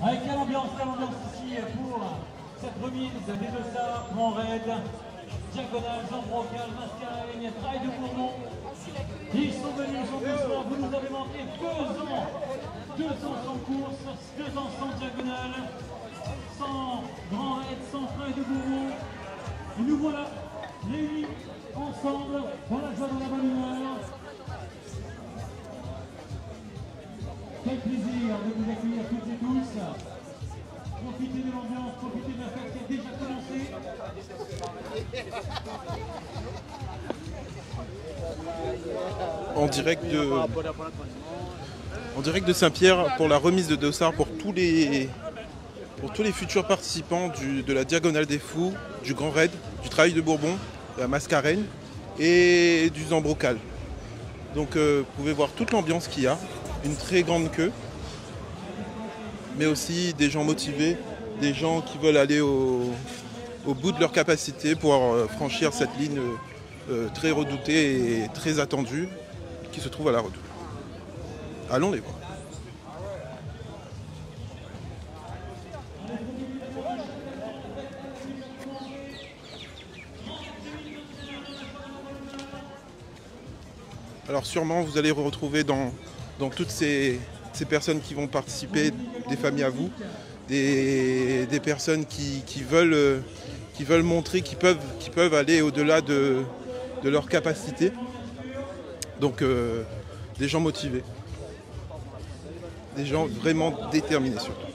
Avec quelle ambiance ici pour cette remise des dossards, Grand Raid, Diagonale, Jean Brocal, Mascareigne, Trail de Bourbon. Ils sont venus, vous nous avez manqué 2 ans, 200 sans course, 2 ans sans Diagonale, sans Grand Raid, sans Trail de Bourbon. Et nous voilà réunis ensemble dans la joie, dans la bonne humeur. Quel plaisir de vous accueillir toutes et tous. Profitez de l'ambiance, profitez de la fête qui a déjà commencé. En direct de Saint-Pierre pour la remise de dossards pour tous les futurs participants de la Diagonale des Fous, du Grand Raid, du Trail de Bourbon, de la Mascareigne et du Zambrocal. Donc vous pouvez voir toute l'ambiance qu'il y a, une très grande queue, mais aussi des gens motivés, des gens qui veulent aller au bout de leur capacité pour franchir cette ligne très redoutée et très attendue qui se trouve à la Redoute. Allons les voir. Alors sûrement vous allez retrouver dans toutes ces personnes qui vont participer, des familles à vous, des personnes qui veulent montrer qu'ils peuvent aller au-delà de leur capacité. Donc des gens motivés, des gens vraiment déterminés surtout.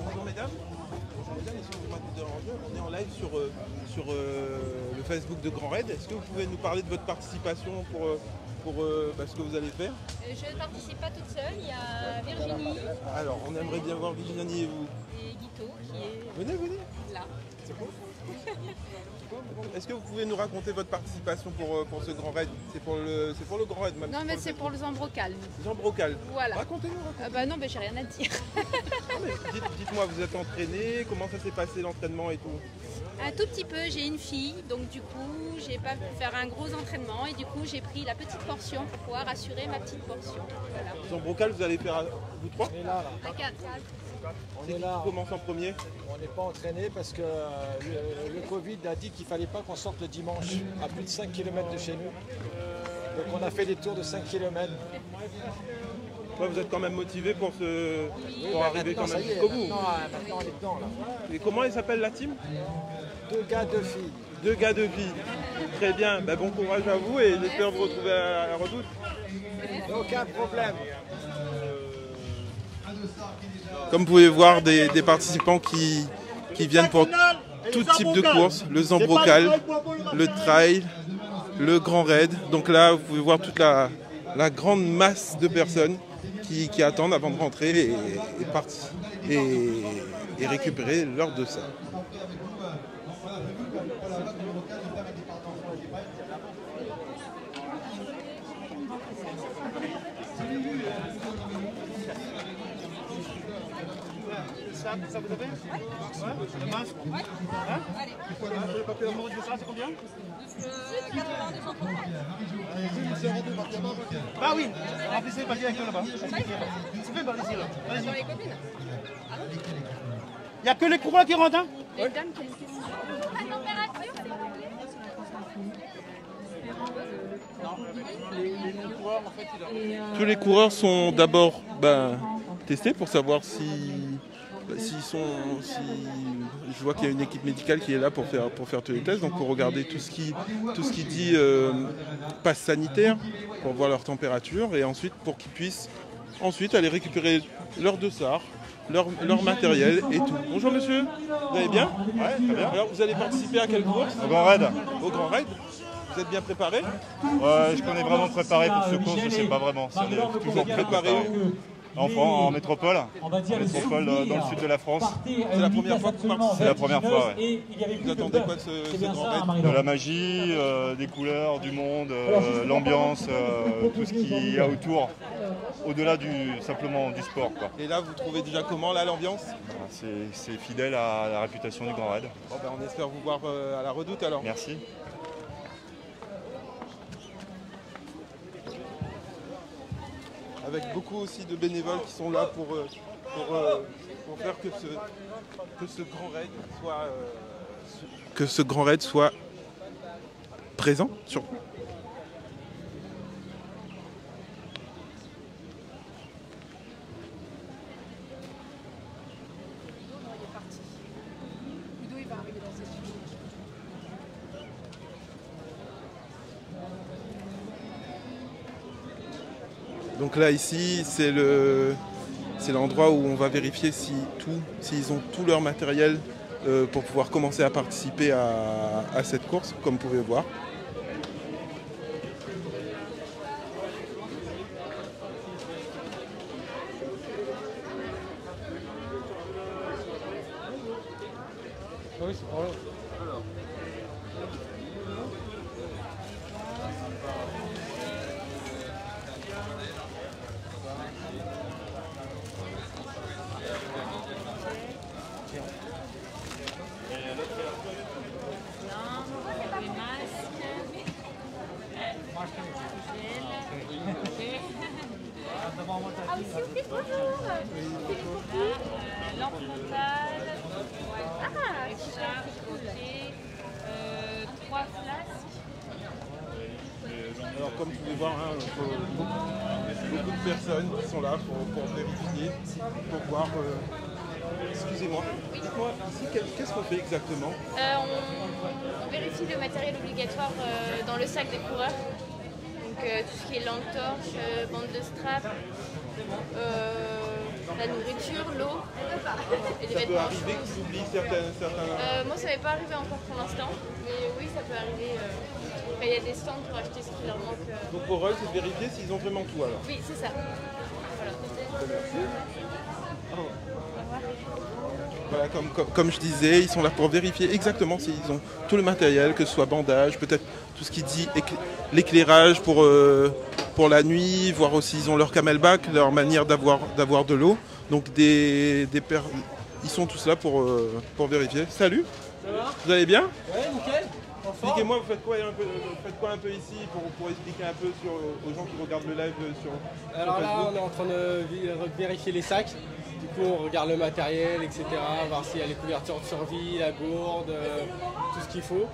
Bonjour mesdames, excusez-moi de vous déranger, on est en live sur le Facebook de Grand Raid. Est-ce que vous pouvez nous parler de votre participation pour ce que vous allez faire? Je ne participe pas toute seule, il y a Virginie. Alors, on aimerait bien voir Virginie et vous. Et Guito qui est Venez. là. C'est quoi? Est-ce que vous pouvez nous raconter votre participation pour ce Grand Raid? C'est pour le Grand Raid même? Non mais c'est pour le Zambrocal. Zambrocal. Voilà. Racontez-nous. Bah non, mais j'ai rien à dire. Dites-moi, vous êtes entraîné, comment ça s'est passé l'entraînement et tout? Un tout petit peu, j'ai une fille, donc du coup j'ai pas pu faire un gros entraînement et du coup j'ai pris la petite portion pour pouvoir assurer ma petite portion. Voilà. Zambrocal, vous allez faire vous trois? On est là. À 4. On est là. Qui commence en premier? On n'est pas entraîné parce que le Covid a dit qu'il ne fallait pas qu'on sorte le dimanche à plus de 5 km de chez nous. Donc on a fait des tours de 5 km. Ouais, vous êtes quand même motivé pour arriver quand même ça y est, jusqu'au bout. Maintenant on est dedans là. Et comment elle s'appelle la team? 2 gars, 2 filles. 2 gars, 2 filles. Très bien, bon courage à vous et j'espère vous retrouver à la Redoute. Aucun problème. Comme vous pouvez voir, des participants qui viennent pour tout type de courses, le Zambrocal, le Trail, le Grand Raid. Donc là, vous pouvez voir toute la grande masse de personnes qui attendent avant de rentrer et récupérer leur dossard. Ça vous avez? Ouais. Le masque? Ouais. Hein? Allez. Le papier de ça, c'est combien? 80. Bah oui, remplissez le papier avec eux là-bas. C'est fait par ici là. Vas-y. Il n'y a que les coureurs qui rentrent, hein? Les dames qui ont une question. À température, s'il vous plaît. Tous les coureurs sont d'abord testés pour savoir je vois qu'il y a une équipe médicale qui est là pour faire tous les tests, donc pour regarder tout ce qui dit passe sanitaire, pour voir leur température et ensuite pour qu'ils puissent aller récupérer leur dossard, leur matériel et tout. Bonjour monsieur, vous allez bien? Ouais, très bien. Alors vous allez participer à quelle course? Au Grand Raid. Au Grand Raid. Vous êtes bien préparé? Ouais, je connais vraiment préparé pour ce course, je sais pas vraiment. Si on est toujours préparé. en métropole. On va dire métropole dans le sud de la France. C'est la première fois que vous participez. C'est la première fois, ouais. Et il y avait Vous attendez quoi de ce grand raid? De la magie, des couleurs, du monde, l'ambiance, tout ce qu'il y a autour, au-delà simplement du sport, quoi. Et là, vous trouvez déjà comment là l'ambiance? C'est fidèle à la réputation du Grand Raid. Bon, ben, on espère vous voir à la Redoute alors. Merci. Avec beaucoup aussi de bénévoles qui sont là pour faire que ce grand raid soit présent surtout. Donc là ici c'est l'endroit où on va vérifier s'ils ont tout leur matériel pour pouvoir commencer à participer à cette course, comme vous pouvez voir. Oui, c'est pour eux. Ah, s'il vous plaît, bonjour. Lampe mentale. Ah, charge, ok. 3 flasques. Alors comme vous pouvez voir, hein, beaucoup de personnes qui sont là pour vérifier, pour voir. Excusez-moi, dites-moi ici qu'est-ce qu'on fait exactement? On vérifie le matériel obligatoire dans le sac des coureurs. Donc tout ce qui est lampe torche, bande de strap, la nourriture, l'eau et les Ça peut vêtements. arriver qu'ils oublient certains... Moi ça m'est pas arrivé encore pour l'instant, mais oui ça peut arriver. Il y a des stands pour acheter ce qui leur manque. Donc pour eux, c'est de vérifier s'ils ont vraiment tout alors. Oui, c'est ça. Voilà, comme je disais, ils sont là pour vérifier exactement s'ils ont tout le matériel, que ce soit bandage, peut-être tout ce qui dit l'éclairage pour la nuit, voir aussi ils ont leur camelback, leur manière d'avoir de l'eau. Donc ils sont tous là pour vérifier. Salut, Ça va? vous allez bien? Ouais, nickel. Expliquez-moi, vous faites quoi un peu ici pour expliquer un peu aux gens qui regardent le live sur Alors là, Facebook? on est en train de vérifier les sacs. Du coup, on regarde le matériel, etc. Voir s'il y a les couvertures de survie, la gourde, tout ce qu'il faut.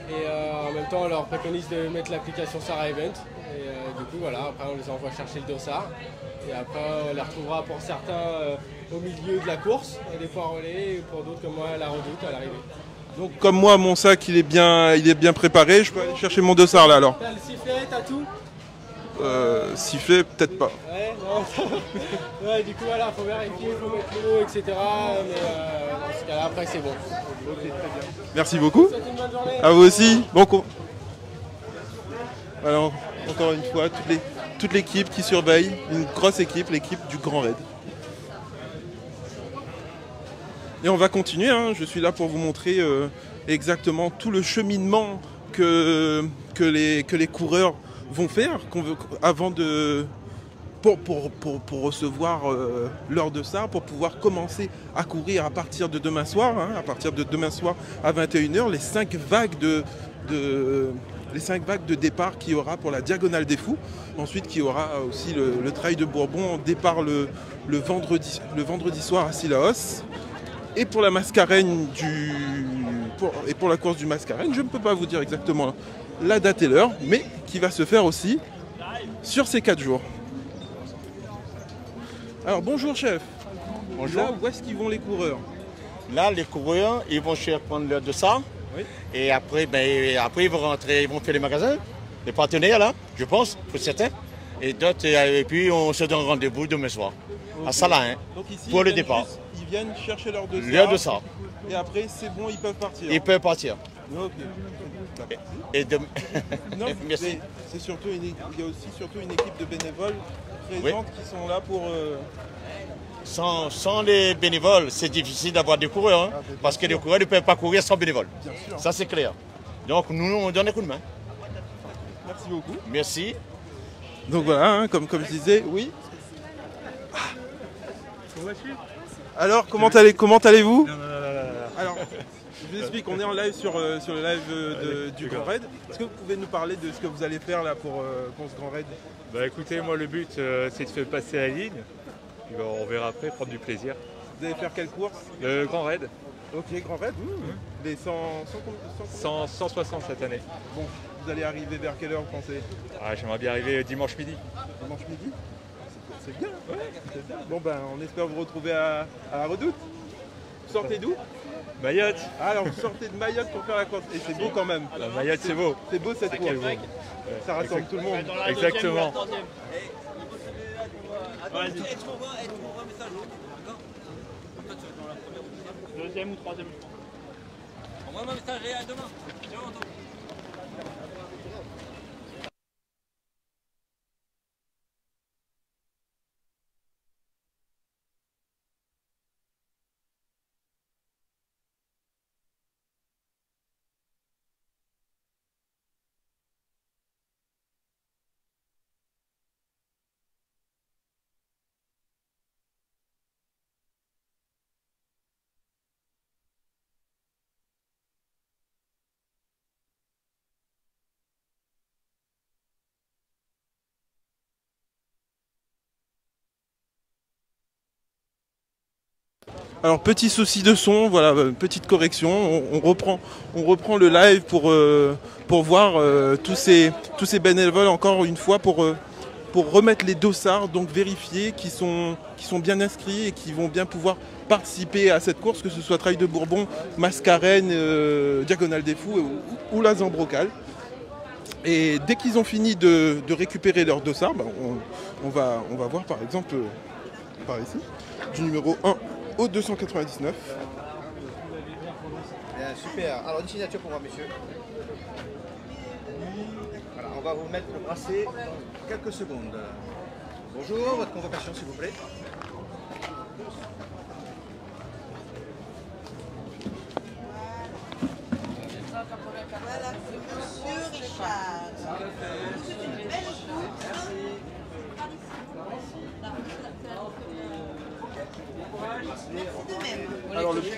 Et en même temps, on leur préconise de mettre l'application Sarah Event. Et du coup, voilà, après, on les envoie chercher le dossard. Et après, on les retrouvera pour certains au milieu de la course, à des points relais, et pour d'autres comme moi, à la Redoute, à l'arrivée. Donc comme moi, mon sac il est bien préparé, je peux aller chercher mon dossard là alors. T'as le sifflet, t'as tout? Sifflet, peut-être pas. Ouais, non. Ouais, du coup, voilà, faut vérifier, faut mettre l'eau, etc. Mais dans ce cas-là, après, c'est bon. Ok, très bien. Merci beaucoup. Souhaite une bonne journée. À vous aussi. Bon cours. Alors, encore une fois, toute l'équipe qui surveille, une grosse équipe, l'équipe du Grand Raid. Et on va continuer, hein. Je suis là pour vous montrer exactement tout le cheminement que les coureurs vont faire avant pour recevoir l'heure de ça, pour pouvoir commencer à courir à partir de demain soir, hein, à partir de demain soir à 21 h, les 5 vagues de départ qu'il y aura pour la Diagonale des Fous. Ensuite, qu'il y aura aussi le Trail de Bourbon, départ le vendredi soir à Sillaos. Et pour la Mascareigne et pour la course du Mascareigne, je ne peux pas vous dire exactement la date et l'heure, mais qui va se faire aussi sur ces 4 jours. Alors bonjour chef. Bonjour. Là, où est-ce qu'ils vont les coureurs? Là, les coureurs, ils vont prendre l'heure de ça. Oui. Et après, ils vont rentrer, ils vont faire les magasins, les partenaires là, je pense, pour certains. Et d'autres, et puis on se donne rendez-vous demain soir, à Salahin, Donc ici, pour le départ. Ils viennent chercher leur dossard. L'heure de ça. Et après, c'est bon, ils peuvent partir. Ils peuvent partir. Ok. Et Non, merci. c'est surtout il y a aussi surtout une équipe de bénévoles présentes qui sont là pour... Sans les bénévoles, c'est difficile d'avoir des coureurs, hein, parce que les coureurs ne peuvent pas courir sans bénévoles. Ça, c'est clair. Donc, nous, on donne un coup de main. Merci beaucoup. Merci. Donc voilà, hein, comme je disais, oui. Alors, comment allez-vous? Alors, je vous explique, on est en live sur le live du Grand Raid. Est-ce que vous pouvez nous parler de ce que vous allez faire là pour ce Grand Raid? Bah écoutez, moi le but c'est de faire passer la ligne. Puis, bah, on verra après, prendre du plaisir. Vous allez faire quelle course? Le Grand Raid. Ok, Grand Raid. Les 160 cette année. Bon, vous allez arriver vers quelle heure, vous pensez? J'aimerais bien arriver dimanche midi. Dimanche midi? C'est bien, c'est bien. Bon ben, on espère vous retrouver à la Redoute. Vous sortez d'où? Mayotte. Ah, alors vous sortez de Mayotte pour faire la course. Et c'est beau quand même. La Mayotte, c'est beau. C'est beau cette course. Ça rassemble tout le monde. Exactement. Deuxième ou troisième. Envoie-moi un message et à demain. Alors petit souci de son, voilà, petite correction, on reprend le live pour voir tous ces bénévoles encore une fois pour remettre les dossards, donc vérifier qui sont bien inscrits et qui vont bien pouvoir participer à cette course, que ce soit Trail de Bourbon, Mascareine, Diagonale des Fous ou la Zambrocale. Et dès qu'ils ont fini de récupérer leurs dossards, on va voir par exemple par ici, du numéro 1 au 299. Bien, super. Alors, une signature pour moi, monsieur. Voilà, on va vous mettre le bracelet dans quelques secondes. Bonjour, votre convocation, s'il vous plaît. Voilà, c'est monsieur Richard. Alors le petit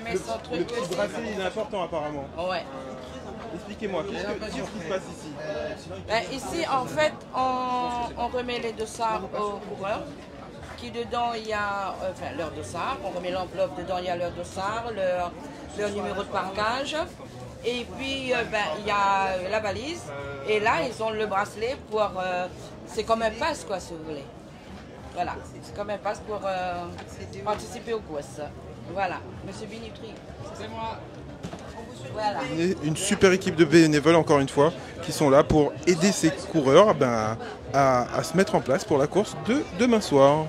bracelet il est important apparemment. Ouais. Expliquez-moi, qu'est-ce qui se passe ici? Ici en fait on remet les dossards aux coureurs. Qui dedans il y a leur dossard, on remet l'enveloppe, dedans il y a leur dossard, leur numéro de parkage. Et puis il y a la valise. Et là ils ont le bracelet pour... c'est comme un pass quoi si vous voulez. Voilà, c'est comme un pass pour participer aux courses. Voilà, monsieur Binutri, c'est moi. Voilà. Une super équipe de bénévoles encore une fois qui sont là pour aider ces coureurs à se mettre en place pour la course de demain soir.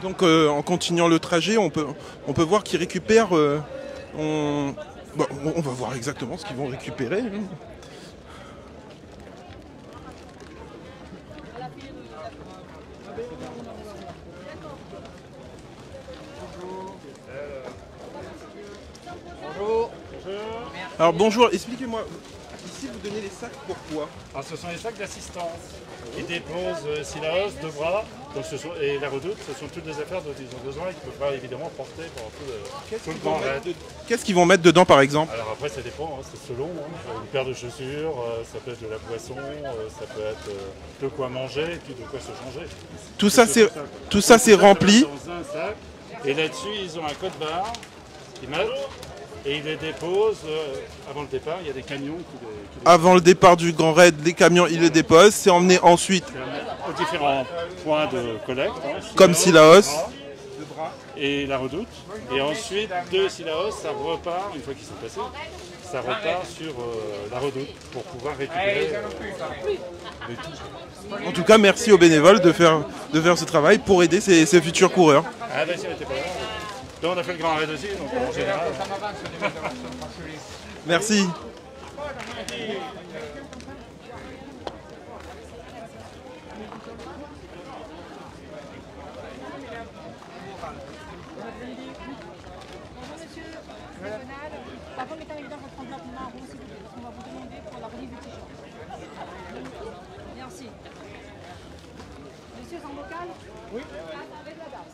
Donc en continuant le trajet, on peut voir qu'ils récupèrent... on va voir exactement ce qu'ils vont récupérer. Bonjour. Alors bonjour, expliquez-moi, ici vous donnez les sacs pourquoi? Ce sont les sacs d'assistance. Ils déposent Silaos, Deux Bras et la Redoute. Ce sont toutes des affaires dont ils ont besoin et qu'ils ne peuvent pas évidemment porter pendant tout le Grand Raid. Qu'est-ce qu'ils vont mettre dedans par exemple? Alors après ça dépend, c'est selon. Une paire de chaussures, ça peut être de la boisson, ça peut être de quoi manger et puis de quoi se changer. Tout ça c'est rempli. Dans un sac. Et là-dessus ils ont un code barre qu'ils mettent. Et ils les déposent avant le départ, il y a des camions qui les... Avant le départ du Grand Raid, les camions ils le déposent, c'est emmené ensuite aux différents points de collecte. Comme Silaos. Et la Redoute. Et ensuite, de Silaos, ça repart, une fois qu'ils sont passés, ça repart sur la Redoute pour pouvoir récupérer les tout. En tout cas, merci aux bénévoles de faire ce travail pour aider ces futurs coureurs. Ah ben si elle n'était pas là. Donc on a fait le Grand Raid aussi, donc en général. Merci. Par contre, mettez en évidence votre enveloppe marron, s'il vous plaît, parce qu'on va vous demander pour la remise du t-shirt. Merci. Monsieur, en local? Oui. Avec la base.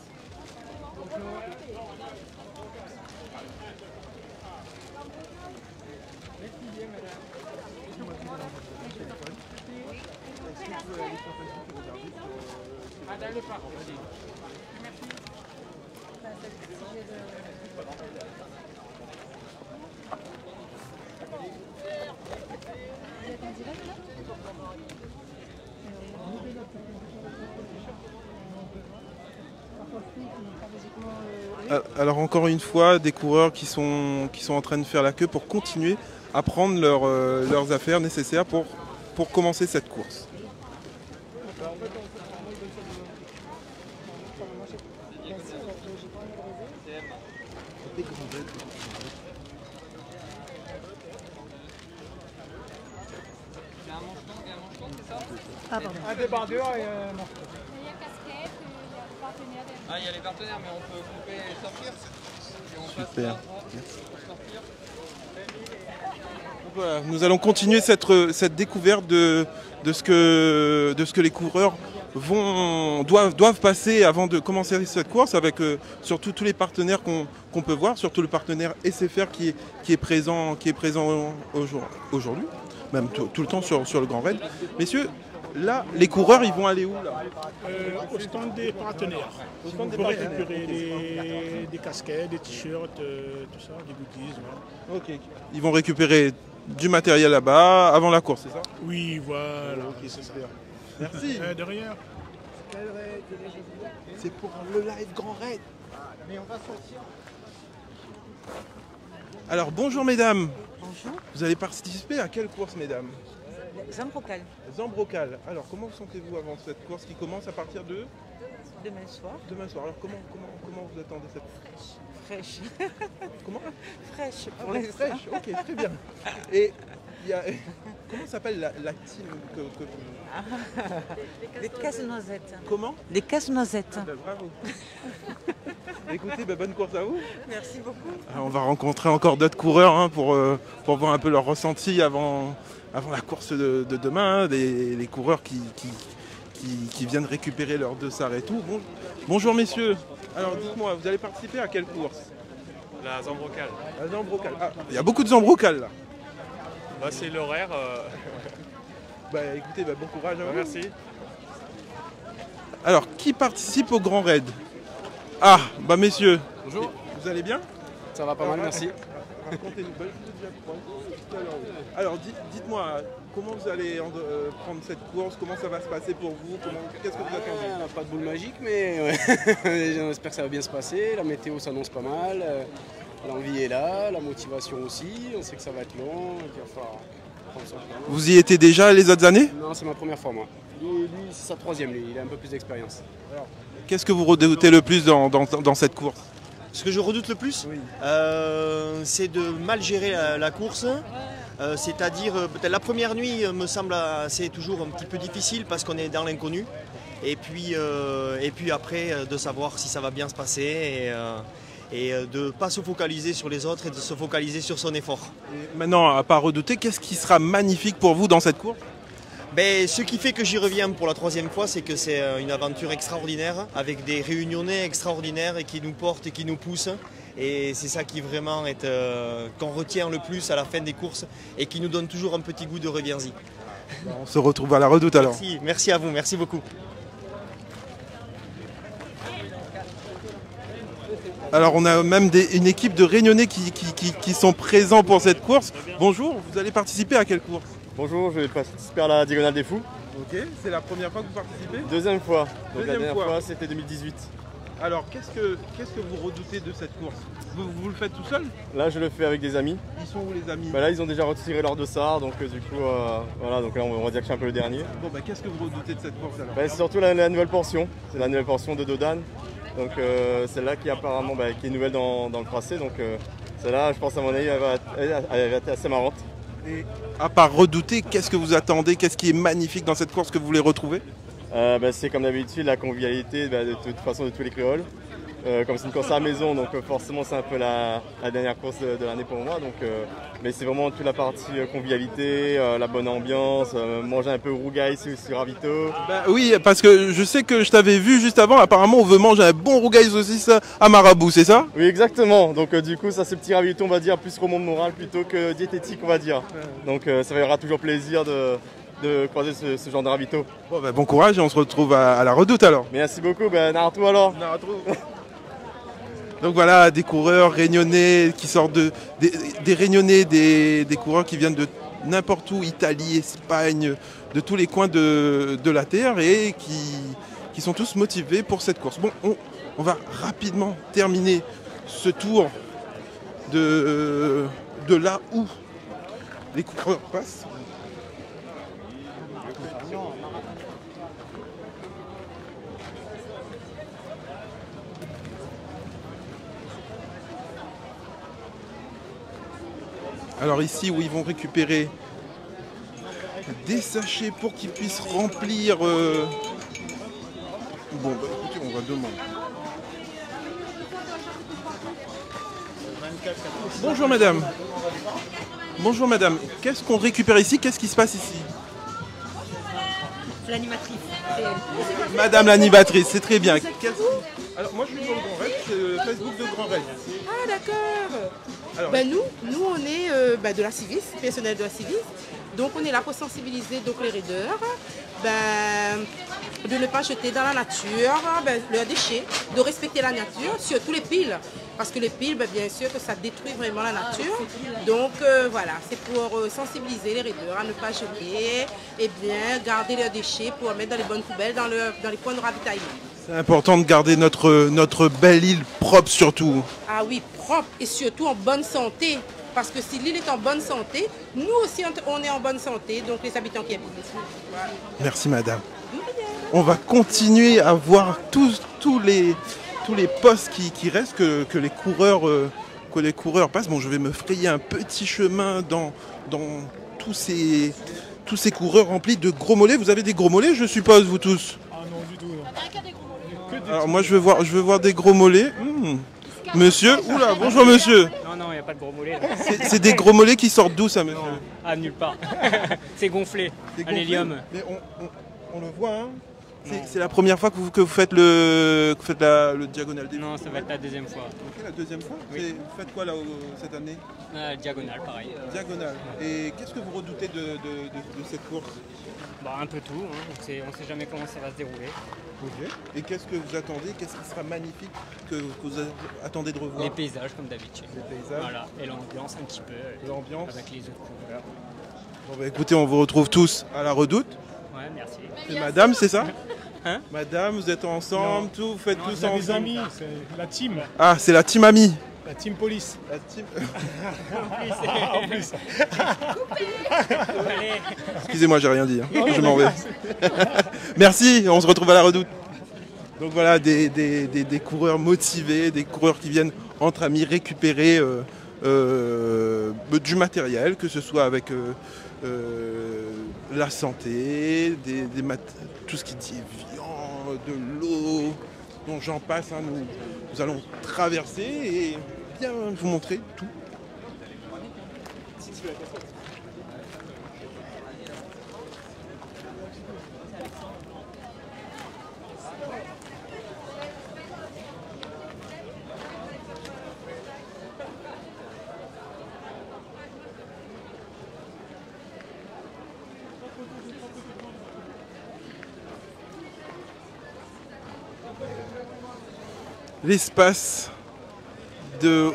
Alors encore une fois, des coureurs qui sont en train de faire la queue pour continuer à prendre leurs affaires nécessaires pour commencer cette course. Un débardeur et un manche. Ah, il y a les partenaires, mais on peut couper et sortir. Super. Voilà, nous allons continuer cette découverte de ce que les coureurs doivent passer avant de commencer cette course, avec surtout tous les partenaires qu'on peut voir, surtout le partenaire SFR qui est présent aujourd'hui, même tout le temps sur le Grand Raid. Messieurs, là, les coureurs, ils vont aller où là? Au stand des partenaires. Pour récupérer des casquettes, des t-shirts, tout ça, des goodies. Voilà. Ok. Ils vont récupérer du matériel là-bas avant la course, c'est ça? Oui, voilà. Ok, c'est ça. Merci. De rien. C'est pour le live Grand Raid. Mais on va sortir. Alors bonjour mesdames. Bonjour. Vous allez participer à quelle course mesdames? Zambrocal. Zambrocal. Alors comment vous sentez-vous avant cette course qui commence à partir de Demain soir. Demain soir. Alors comment vous attendez cette course? Fraîche. Comment? Fraîche. Pour les fraîche. Ok, très bien. Et il y a... comment s'appelle la team que vous... Les casse-noisettes. Comment? Les casse-noisettes. Ah ben, bravo. Écoutez, bonne course à vous. Merci beaucoup. Alors, on va rencontrer encore d'autres coureurs pour voir un peu leur ressenti avant la course de demain, les coureurs qui viennent récupérer leurs dossards et tout. Bonjour messieurs, alors dites-moi, vous allez participer à quelle course? La Zambrocal. La Zambrocal. Ah, il y a beaucoup de Zambrocal là. Bah, c'est l'horaire. Bah écoutez, bon courage à vous. Merci. Alors, qui participe au Grand Raid? Ah, messieurs. Bonjour. Vous allez bien? Ça va pas mal, merci. Racontez-nous. Alors, dites-moi, comment vous allez prendre cette course? Comment ça va se passer pour vous? Qu'est-ce que vous attendez? Pas de boule magique, mais j'espère que ça va bien se passer. La météo s'annonce pas mal. L'envie est là, la motivation aussi. On sait que ça va être long. Il va falloir prendre son temps. Vous y étiez déjà les autres années? Non, c'est ma première fois, moi. Lui c'est sa troisième, lui. Il a un peu plus d'expérience. Qu'est-ce que vous redoutez le plus dans cette course? Ce que je redoute le plus, c'est de mal gérer la course. C'est-à-dire, peut-être la première nuit me semble c'est toujours un petit peu difficile parce qu'on est dans l'inconnu. Et puis après, de savoir si ça va bien se passer et de ne pas se focaliser sur les autres et de se focaliser sur son effort. Et maintenant, à pas redouter, qu'est-ce qui sera magnifique pour vous dans cette course? Ce qui fait que j'y reviens pour la troisième fois, c'est que c'est une aventure extraordinaire avec des réunionnais extraordinaires et qui nous portent et qui nous poussent. Et c'est ça qui vraiment est qu'on retient le plus à la fin des courses et qui nous donne toujours un petit goût de reviens-y. On se retrouve à la Redoute alors. Merci à vous, merci beaucoup. Alors on a même une équipe de Réunionnais qui sont présents pour cette course. Bonjour, vous allez participer à quelle course? Bonjour, je vais participer à la Diagonale des Fous. Ok, c'est la première fois que vous participez? Deuxième fois. Donc la dernière fois c'était 2018. Alors qu'est-ce que vous redoutez de cette course? Vous le faites tout seul? Là je le fais avec des amis. Ils sont où les amis? Là ils ont déjà retiré leur dossard, donc du coup voilà, donc là on va dire que je suis un peu le dernier. Bon qu'est-ce que vous redoutez de cette course alors? C'est surtout la nouvelle portion. C'est la nouvelle portion de Dodane. Donc celle-là qui apparemment qui est nouvelle dans le tracé. Donc celle-là, je pense à mon avis, elle va être assez marrante. Et à part redouter, qu'est-ce que vous attendez? Qu'est-ce qui est magnifique dans cette course que vous voulez retrouver? C'est comme d'habitude la convivialité de toute façon de tous les créoles. Comme c'est une course à la maison, donc forcément c'est un peu la dernière course de l'année pour moi. Donc, mais c'est vraiment toute la partie convivialité, la bonne ambiance, manger un peu rougail sur ravito. Oui, parce que je sais que je t'avais vu juste avant, apparemment on veut manger un bon rougail saucisse à Marabout, c'est ça? Oui, exactement. Donc du coup, ça c'est petit ravito, on va dire, plus remonte moral plutôt que diététique, on va dire. Donc ça fera toujours plaisir de croiser ce genre de ravito. Bon courage et on se retrouve à la Redoute alors. Merci beaucoup, Naratou alors. Donc voilà, des coureurs réunionnais qui sortent des réunionnais, des coureurs qui viennent de n'importe où, Italie, Espagne, de tous les coins de la Terre et qui sont tous motivés pour cette course. Bon, on va rapidement terminer ce tour de là où les coureurs passent. Alors ici où ils vont récupérer des sachets pour qu'ils puissent remplir... Bon, écoutez, on va demander. Bonjour madame. Bonjour madame. Qu'est-ce qu'on récupère ici? Qu'est-ce qui se passe ici? L'animatrice. Madame l'animatrice, c'est très bien. Alors moi je suis dans le Grand Raid, c'est le Facebook de Grand Raid. Ah d'accord. Alors, nous on est de la Civis, personnel de la Civis. Donc on est là pour sensibiliser donc, les raideurs de ne pas jeter dans la nature leurs déchets, de respecter la nature, surtout les piles. Parce que les piles, bien sûr que ça détruit vraiment la nature. Donc voilà, c'est pour sensibiliser les raideurs à ne pas jeter et bien garder leurs déchets pour mettre dans les bonnes poubelles, dans les points de ravitaillement. c'est important de garder notre belle île propre surtout. Ah oui, propre et surtout en bonne santé. Parce que si l'île est en bonne santé, nous aussi on est en bonne santé, donc les habitants qui habitent ici. Voilà. Merci madame. On va continuer à voir tous les postes qui restent, que les coureurs passent. Bon, je vais me frayer un petit chemin dans tous ces coureurs remplis de gros mollets. Vous avez des gros mollets, je suppose, vous tous? Ah non, du tout. Non. Alors moi, je veux voir des gros mollets. Monsieur, oula, bonjour monsieur. Non, il n'y a pas de gros mollets. C'est des gros mollets qui sortent d'où ça, monsieur? Ah, nulle part. C'est gonflé, à l'hélium. Mais on le voit, hein. C'est la première fois que vous faites le diagonal des... Non, ça va être la deuxième fois. Ok, la deuxième fois. Oui. Vous faites quoi là cette année? Diagonal, pareil. Diagonal. Et qu'est-ce que vous redoutez de cette course? Un peu tout, hein. On sait jamais comment ça va se dérouler. Ok. Et qu'est-ce que vous attendez? Qu'est-ce qui sera magnifique que vous attendez de revoir? Les paysages comme d'habitude. Les paysages. Voilà. Et l'ambiance un petit peu. L'ambiance. Avec les autres coureurs. Bon écoutez, on vous retrouve tous à la Redoute. Ouais, merci. C'est madame, c'est ça? Hein? Madame, vous êtes ensemble, vous faites tous ensemble. Les amis, c'est la team. Ah, c'est la team amie. La team police. La team... En plus. Excusez-moi, j'ai rien dit. Hein. Je m'en vais. Merci, on se retrouve à la Redoute. Donc voilà, des coureurs motivés, des coureurs qui viennent entre amis récupérer du matériel, que ce soit avec la santé, tout ce qui est viande, de l'eau, dont j'en passe. Hein, nous allons traverser et bien vous montrer tout. L'espace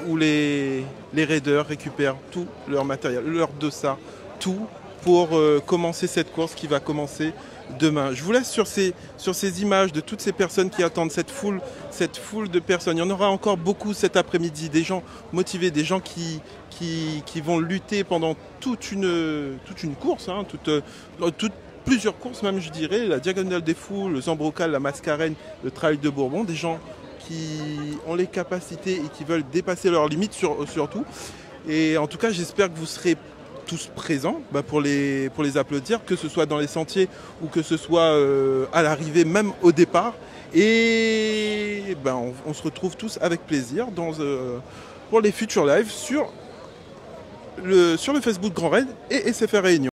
où les raiders récupèrent tout leur matériel, leur dossard, tout pour commencer cette course qui va commencer demain. Je vous laisse sur ces images de toutes ces personnes qui attendent, cette foule de personnes. Il y en aura encore beaucoup cet après-midi, des gens motivés, des gens qui vont lutter pendant toute une course, hein, plusieurs courses même je dirais, la Diagonale des Fous, le Zambrocal, la Mascarène, le Trail de Bourbon, des gens qui ont les capacités et qui veulent dépasser leurs limites surtout. Et en tout cas, j'espère que vous serez tous présents pour les applaudir, que ce soit dans les sentiers ou que ce soit à l'arrivée, même au départ. Et on se retrouve tous avec plaisir pour les futurs lives sur le Facebook Grand Raid et SFR Réunion.